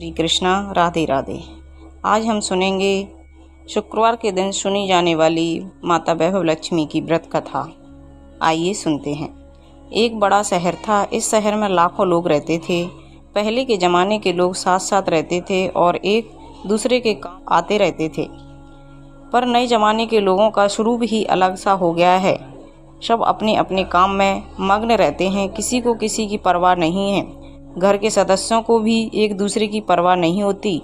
श्री कृष्णा। राधे राधे। आज हम सुनेंगे शुक्रवार के दिन सुनी जाने वाली माता वैभव लक्ष्मी की व्रत कथा। आइए सुनते हैं। एक बड़ा शहर था। इस शहर में लाखों लोग रहते थे। पहले के ज़माने के लोग साथ साथ रहते थे और एक दूसरे के काम आते रहते थे। पर नए ज़माने के लोगों का स्वरूप ही अलग सा हो गया है। सब अपने अपने काम में मग्न रहते हैं। किसी को किसी की परवाह नहीं है। घर के सदस्यों को भी एक दूसरे की परवाह नहीं होती।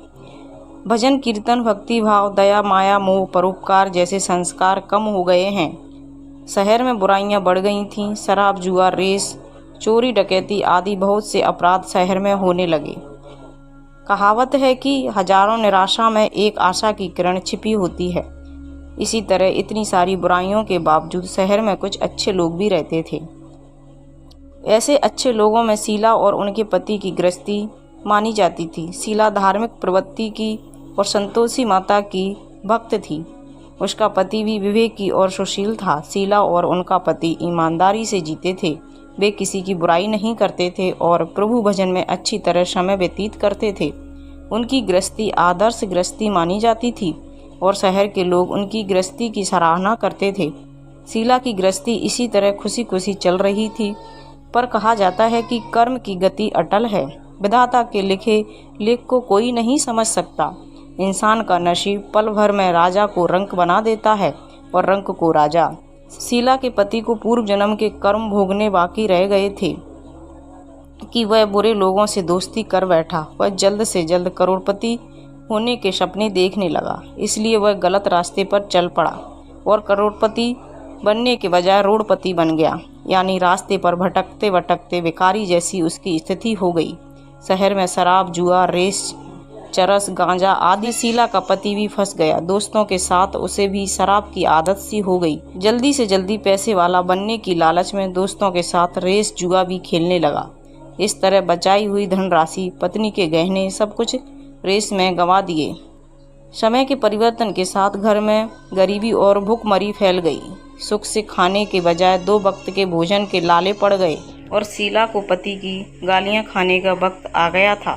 भजन कीर्तन, भक्ति भाव, दया, माया, मोह, परोपकार जैसे संस्कार कम हो गए हैं। शहर में बुराइयां बढ़ गई थीं। शराब, जुआ, रेस, चोरी, डकैती आदि बहुत से अपराध शहर में होने लगे। कहावत है कि हजारों निराशा में एक आशा की किरण छिपी होती है। इसी तरह इतनी सारी बुराइयों के बावजूद शहर में कुछ अच्छे लोग भी रहते थे। ऐसे अच्छे लोगों में शीला और उनके पति की गृहस्थी मानी जाती थी। शीला धार्मिक प्रवृत्ति की और संतोषी माता की भक्त थी। उसका पति भी विवेकी और सुशील था। शीला और उनका पति ईमानदारी से जीते थे। वे किसी की बुराई नहीं करते थे और प्रभु भजन में अच्छी तरह समय व्यतीत करते थे। उनकी गृहस्थी आदर्श गृहस्थी मानी जाती थी और शहर के लोग उनकी गृहस्थी की सराहना करते थे। शीला की गृहस्थी इसी तरह खुशी खुशी चल रही थी। पर कहा जाता है कि कर्म की गति अटल है। विधाता के लिखे लेख को कोई नहीं समझ सकता। इंसान का नसीब पल भर में राजा को रंक बना देता है और रंक को राजा। शीला के पति को पूर्व जन्म के कर्म भोगने बाकी रह गए थे कि वह बुरे लोगों से दोस्ती कर बैठा। वह जल्द से जल्द करोड़पति होने के सपने देखने लगा। इसलिए वह गलत रास्ते पर चल पड़ा और करोड़पति बनने के बजाय रोडपति बन गया। यानी रास्ते पर भटकते भटकते भिखारी जैसी उसकी स्थिति हो गई। शहर में शराब, जुआ, रेस, चरस, गांजा आदि। शीला का पति भी फंस गया। दोस्तों के साथ उसे भी शराब की आदत सी हो गई। जल्दी से जल्दी पैसे वाला बनने की लालच में दोस्तों के साथ रेस, जुआ भी खेलने लगा। इस तरह बचाई हुई धनराशि, पत्नी के गहने, सब कुछ रेस में गंवा दिए। समय के परिवर्तन के साथ घर में गरीबी और भूखमरी फैल गई। सुख से खाने के बजाय 2 वक्त के भोजन के लाले पड़ गए और शीला को पति की गालियां खाने का वक्त आ गया था।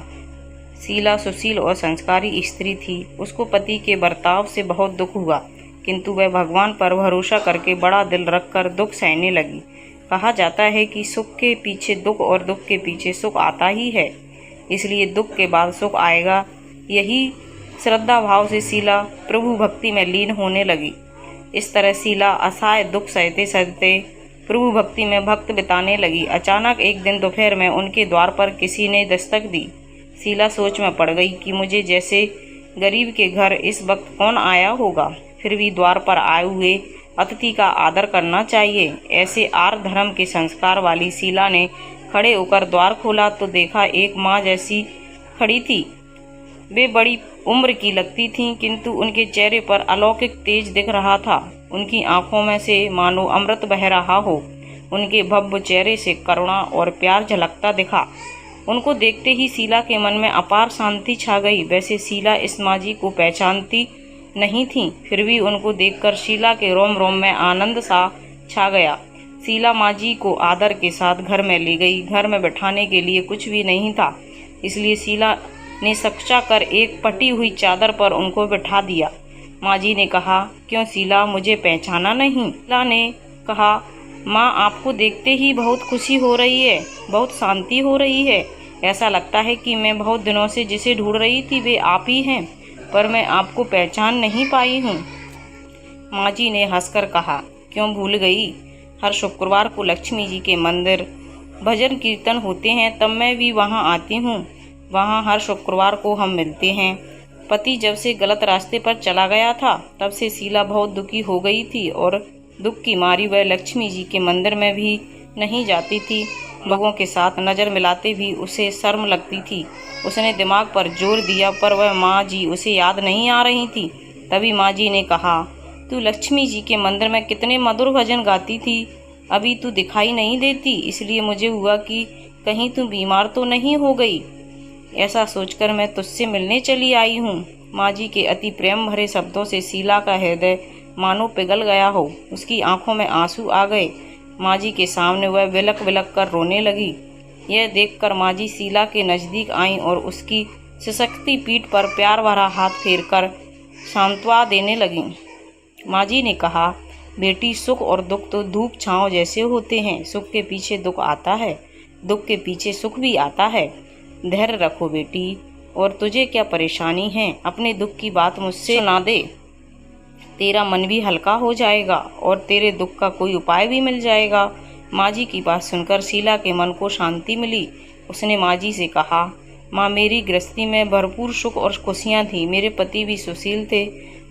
शीला सुशील और संस्कारी स्त्री थी। उसको पति के बर्ताव से बहुत दुख हुआ, किंतु वह भगवान पर भरोसा करके बड़ा दिल रखकर दुख सहने लगी। कहा जाता है कि सुख के पीछे दुख और दुख के पीछे सुख आता ही है, इसलिए दुख के बाद सुख आएगा। यही श्रद्धा भाव से शीला प्रभु भक्ति में लीन होने लगी। इस तरह शीला असहाय दुख सहते सहते प्रभु भक्ति में भक्त बिताने लगी। अचानक एक दिन दोपहर में उनके द्वार पर किसी ने दस्तक दी। शीला सोच में पड़ गई कि मुझे जैसे गरीब के घर इस वक्त कौन आया होगा। फिर भी द्वार पर आए हुए अतिथि का आदर करना चाहिए। ऐसे आर्य धर्म के संस्कार वाली शीला ने खड़े होकर द्वार खोला तो देखा एक माँ जैसी खड़ी थी। वे बड़ी उम्र की लगती थीं, किंतु उनके चेहरे पर अलौकिक तेज दिख रहा था। उनकी आंखों में से मानो अमृत बह रहा हो। उनके भव्य चेहरे से करुणा और प्यार झलकता दिखा। उनको देखते ही शीला के मन में अपार शांति छा गई। वैसे शीला इस माँ जी को पहचानती नहीं थी, फिर भी उनको देखकर शीला के रोम रोम में आनंद सा छा गया। शीला माँ जी को आदर के साथ घर में ले गई। घर में बैठाने के लिए कुछ भी नहीं था, इसलिए शीला ने सक्चा कर एक पटी हुई चादर पर उनको बिठा दिया। माँ जी ने कहा, क्यों शीला, मुझे पहचाना नहीं? शीला ने कहा, माँ, आपको देखते ही बहुत खुशी हो रही है, बहुत शांति हो रही है। ऐसा लगता है कि मैं बहुत दिनों से जिसे ढूंढ रही थी वे आप ही हैं, पर मैं आपको पहचान नहीं पाई हूँ। माँ जी ने हंसकर कहा, क्यों भूल गई? हर शुक्रवार को लक्ष्मी जी के मंदिर भजन कीर्तन होते हैं, तब मैं भी वहाँ आती हूँ। वहाँ हर शुक्रवार को हम मिलते हैं। पति जब से गलत रास्ते पर चला गया था, तब से शीला बहुत दुखी हो गई थी और दुख की मारी वह लक्ष्मी जी के मंदिर में भी नहीं जाती थी। लोगों के साथ नज़र मिलाते भी उसे शर्म लगती थी। उसने दिमाग पर जोर दिया, पर वह माँ जी उसे याद नहीं आ रही थी। तभी माँ जी ने कहा, तू लक्ष्मी जी के मंदिर में कितने मधुर भजन गाती थी, अभी तू दिखाई नहीं देती, इसलिए मुझे हुआ कि कहीं तू बीमार तो नहीं हो गई। ऐसा सोचकर मैं तुझसे मिलने चली आई हूँ। माँ जी के अति प्रेम भरे शब्दों से शीला का हृदय मानो पिघल गया हो। उसकी आंखों में आंसू आ गए। माँ जी के सामने वह विलक विलक कर रोने लगी। यह देखकर माँ जी शीला के नज़दीक आईं और उसकी सिसकती पीठ पर प्यार भरा हाथ फेरकर सांत्वना देने लगीं। माँ जी ने कहा, बेटी, सुख और दुख तो धूप छांव जैसे होते हैं। सुख के पीछे दुख आता है, दुख के पीछे सुख भी आता है। धैर्य रखो बेटी। और तुझे क्या परेशानी है? अपने दुख की बात मुझसे सुना दे, तेरा मन भी हल्का हो जाएगा और तेरे दुख का कोई उपाय भी मिल जाएगा। माँ जी की बात सुनकर शीला के मन को शांति मिली। उसने माँ जी से कहा, माँ, मेरी गृहस्थी में भरपूर सुख और खुशियाँ थीं। मेरे पति भी सुशील थे।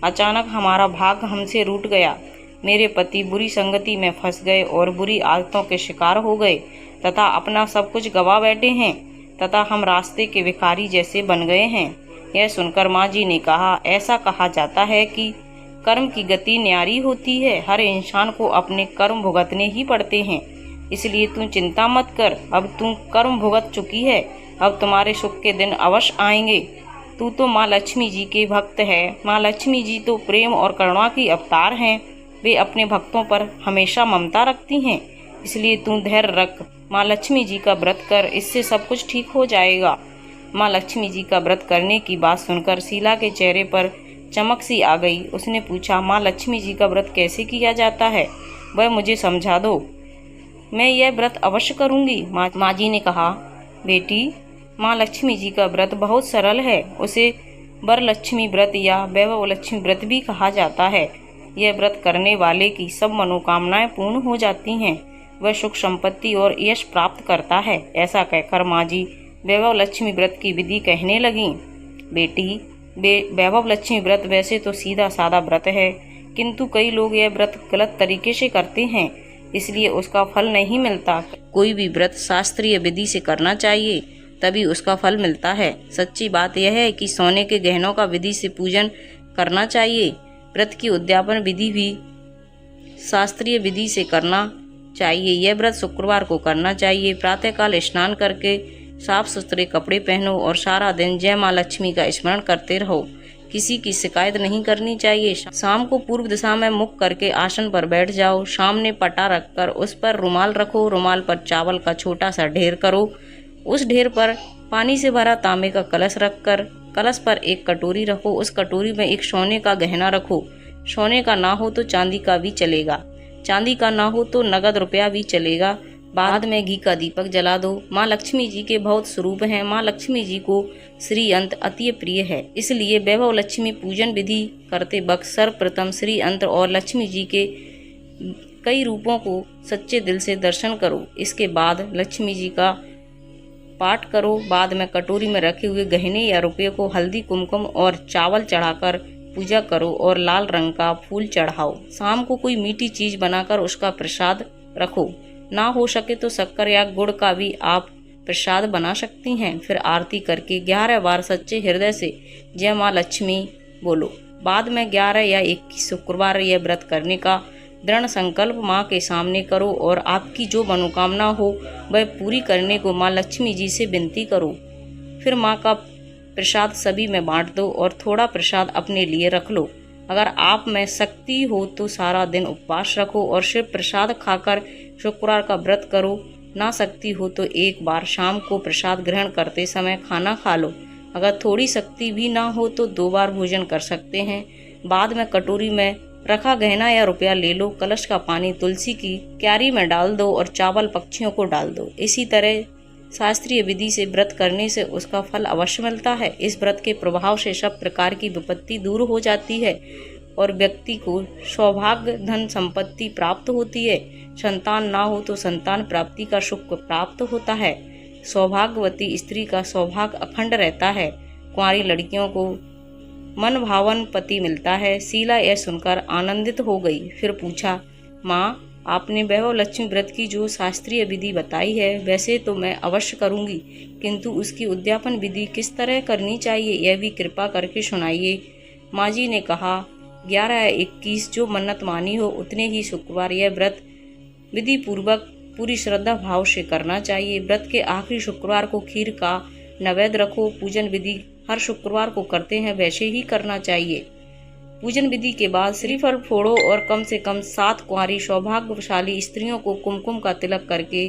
अचानक हमारा भाग्य हमसे रूठ गया। मेरे पति बुरी संगति में फंस गए और बुरी आदतों के शिकार हो गए तथा अपना सब कुछ गंवा बैठे हैं तथा हम रास्ते के भिखारी जैसे बन गए हैं। यह सुनकर माँ जी ने कहा, ऐसा कहा जाता है कि कर्म की गति न्यारी होती है। हर इंसान को अपने कर्म भुगतने ही पड़ते हैं, इसलिए तू चिंता मत कर। अब तू कर्म भुगत चुकी है, अब तुम्हारे सुख के दिन अवश्य आएंगे। तू तो माँ लक्ष्मी जी के भक्त है। माँ लक्ष्मी जी तो प्रेम और करुणा की अवतार हैं। वे अपने भक्तों पर हमेशा ममता रखती हैं, इसलिए तू धैर्य रख। माँ लक्ष्मी जी का व्रत कर, इससे सब कुछ ठीक हो जाएगा। माँ लक्ष्मी जी का व्रत करने की बात सुनकर शीला के चेहरे पर चमक सी आ गई। उसने पूछा, माँ लक्ष्मी जी का व्रत कैसे किया जाता है? वह मुझे समझा दो, मैं यह व्रत अवश्य करूँगी। माँ जी ने कहा, बेटी, माँ लक्ष्मी जी का व्रत बहुत सरल है। उसे वरलक्ष्मी व्रत या वैभव लक्ष्मी व्रत भी कहा जाता है। यह व्रत करने वाले की सब मनोकामनाएं पूर्ण हो जाती हैं। वह सुख संपत्ति और यश प्राप्त करता है। ऐसा कहकर माँ जी वैभव लक्ष्मी व्रत की विधि कहने लगीं। बेटी, वैभव लक्ष्मी व्रत वैसे तो सीधा साधा व्रत है, किंतु कई लोग यह व्रत गलत तरीके से करते हैं, इसलिए उसका फल नहीं मिलता। कोई भी व्रत शास्त्रीय विधि से करना चाहिए, तभी उसका फल मिलता है। सच्ची बात यह है कि सोने के गहनों का विधि से पूजन करना चाहिए। व्रत की उद्यापन विधि भी शास्त्रीय विधि से करना चाहिए। यह व्रत शुक्रवार को करना चाहिए। प्रातःकाल स्नान करके साफ सुथरे कपड़े पहनो और सारा दिन जय माँ लक्ष्मी का स्मरण करते रहो। किसी की शिकायत नहीं करनी चाहिए। शाम को पूर्व दिशा में मुख करके आसन पर बैठ जाओ। सामने पटा रखकर उस पर रुमाल रखो। रुमाल पर चावल का छोटा सा ढेर करो। उस ढेर पर पानी से भरा तांबे का कलश रखकर कलश पर एक कटोरी रखो। उस कटोरी में एक सोने का गहना रखो। सोने का ना हो तो चांदी का भी चलेगा। चांदी का ना हो तो नगद रुपया भी चलेगा। बाद में घी का दीपक जला दो। माँ लक्ष्मी जी के बहुत स्वरूप हैं। माँ लक्ष्मी जी को श्री अंत अति प्रिय है, इसलिए वैभव लक्ष्मी पूजन विधि करते वक्त सर्वप्रथम श्री अंत और लक्ष्मी जी के कई रूपों को सच्चे दिल से दर्शन करो। इसके बाद लक्ष्मी जी का पाठ करो। बाद में कटोरी में रखे हुए गहने या रुपये को हल्दी, कुमकुम और चावल चढ़ाकर पूजा करो और लाल रंग का फूल चढ़ाओ। शाम को कोई मीठी चीज बनाकर उसका प्रसाद रखो। ना हो सके तो शक्कर या गुड़ का भी आप प्रसाद बना सकती हैं। फिर आरती करके 11 बार सच्चे हृदय से जय माँ लक्ष्मी बोलो। बाद में 11 या 21 शुक्रवार यह व्रत करने का दृढ़ संकल्प माँ के सामने करो और आपकी जो मनोकामना हो वह पूरी करने को माँ लक्ष्मी जी से विनती करो। फिर माँ का प्रसाद सभी में बांट दो और थोड़ा प्रसाद अपने लिए रख लो। अगर आप में शक्ति हो तो सारा दिन उपवास रखो और सिर्फ प्रसाद खाकर शुक्रवार का व्रत करो। ना शक्ति हो तो एक बार शाम को प्रसाद ग्रहण करते समय खाना खा लो। अगर थोड़ी शक्ति भी ना हो तो 2 बार भोजन कर सकते हैं। बाद में कटोरी में रखा गहना या रुपया ले लो। कलश का पानी तुलसी की क्यारी में डाल दो और चावल पक्षियों को डाल दो। इसी तरह शास्त्रीय विधि से व्रत करने से उसका फल अवश्य मिलता है। इस व्रत के प्रभाव से सब प्रकार की विपत्ति दूर हो जाती है और व्यक्ति को सौभाग्य, धन संपत्ति प्राप्त होती है। संतान ना हो तो संतान प्राप्ति का सुख प्राप्त होता है। सौभाग्यवती स्त्री का सौभाग्य अखंड रहता है। कुंवारी लड़कियों को मन भावन पति मिलता है। शीला यह सुनकर आनंदित हो गई। फिर पूछा, माँ, आपने वैभव लक्ष्मी व्रत की जो शास्त्रीय विधि बताई है वैसे तो मैं अवश्य करूँगी, किंतु उसकी उद्यापन विधि किस तरह करनी चाहिए यह भी कृपा करके सुनाइए। माँ जी ने कहा, 11 या 21 जो मन्नत मानी हो उतने ही शुक्रवार यह व्रत विधि पूर्वक पूरी श्रद्धा भाव से करना चाहिए। व्रत के आखिरी शुक्रवार को खीर का नैवेद्य रखो। पूजन विधि हर शुक्रवार को करते हैं वैसे ही करना चाहिए। पूजन विधि के बाद श्रीफल फोड़ो और कम से कम 7 कुंवारी सौभाग्यशाली स्त्रियों को कुमकुम का तिलक करके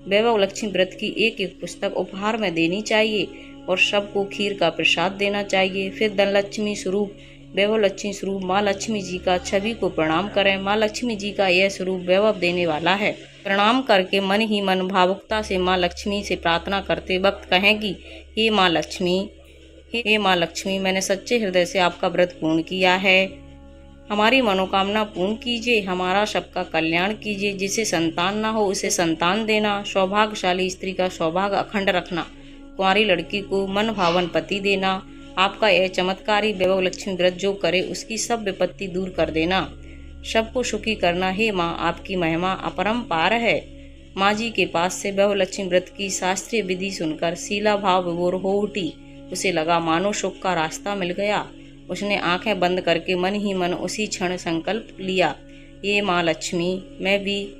वैभव लक्ष्मी व्रत की एक पुस्तक उपहार में देनी चाहिए। और सबको खीर का प्रसाद देना चाहिए। फिर धनलक्ष्मी स्वरूप वैभव लक्ष्मी स्वरूप माँ लक्ष्मी जी का छवि को प्रणाम करें। माँ लक्ष्मी जी का यह स्वरूप वैभव देने वाला है। प्रणाम करके मन ही मन भावुकता से माँ लक्ष्मी से प्रार्थना करते वक्त कहें कि हे माँ लक्ष्मी, मैंने सच्चे हृदय से आपका व्रत पूर्ण किया है। हमारी मनोकामना पूर्ण कीजिए, हमारा सबका कल्याण कीजिए। जिसे संतान ना हो उसे संतान देना, सौभाग्यशाली स्त्री का सौभाग्य अखंड रखना, कुंवारी लड़की को मन भावन पति देना। आपका यह चमत्कारी वैभव लक्ष्मी व्रत जो करे उसकी सब विपत्ति दूर कर देना, सबको सुखी करना। हे माँ, आपकी महिमा अपरंपार है। माँ जी के पास से वैभव लक्ष्मी व्रत की शास्त्रीय विधि सुनकर शीला भाव विभोर हो उठी। उसे लगा मानो सुख का रास्ता मिल गया। उसने आंखें बंद करके मन ही मन उसी क्षण संकल्प लिया, ये माँ लक्ष्मी, मैं भी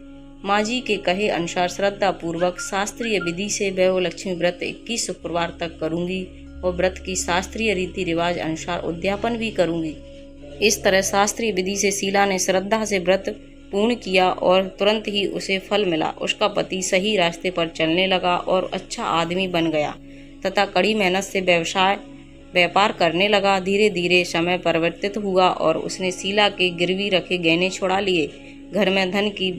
माँ जी के कहे अनुसार श्रद्धा पूर्वक शास्त्रीय विधि से वैभव लक्ष्मी व्रत 21 शुक्रवार तक करूंगी और व्रत की शास्त्रीय रीति रिवाज अनुसार उद्यापन भी करूंगी। इस तरह शास्त्रीय विधि से शीला ने श्रद्धा से व्रत पूर्ण किया और तुरंत ही उसे फल मिला। उसका पति सही रास्ते पर चलने लगा और अच्छा आदमी बन गया तथा कड़ी मेहनत से व्यापार करने लगा। धीरे धीरे समय परिवर्तित हुआ और उसने शीला के गिरवी रखे गहने छुड़ा लिए। घर में धन की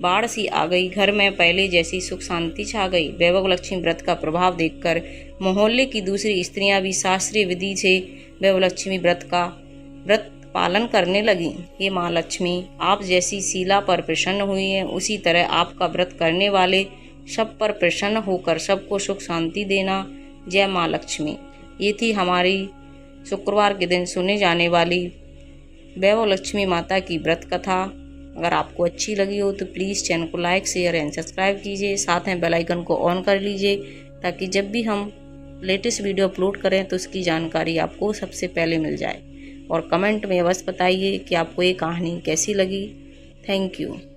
बाढ़ सी आ गई। घर में पहले जैसी सुख शांति छा गई। वैभव लक्ष्मी व्रत का प्रभाव देखकर मोहल्ले की दूसरी स्त्रियां भी शास्त्रीय विधि से वैभव लक्ष्मी व्रत पालन करने लगी। हे माँ लक्ष्मी, आप जैसी शीला पर प्रसन्न हुई हैं, उसी तरह आपका व्रत करने वाले सब पर प्रसन्न होकर सबको सुख शांति देना। जय माँ लक्ष्मी। ये थी हमारी शुक्रवार के दिन सुने जाने वाली वैभव लक्ष्मी माता की व्रत कथा। अगर आपको अच्छी लगी हो तो प्लीज़ चैनल को लाइक, शेयर एंड सब्सक्राइब कीजिए। साथ में बेल आइकन को ऑन कर लीजिए ताकि जब भी हम लेटेस्ट वीडियो अपलोड करें तो उसकी जानकारी आपको सबसे पहले मिल जाए। और कमेंट में अवश्य बताइए कि आपको ये कहानी कैसी लगी। Thank you.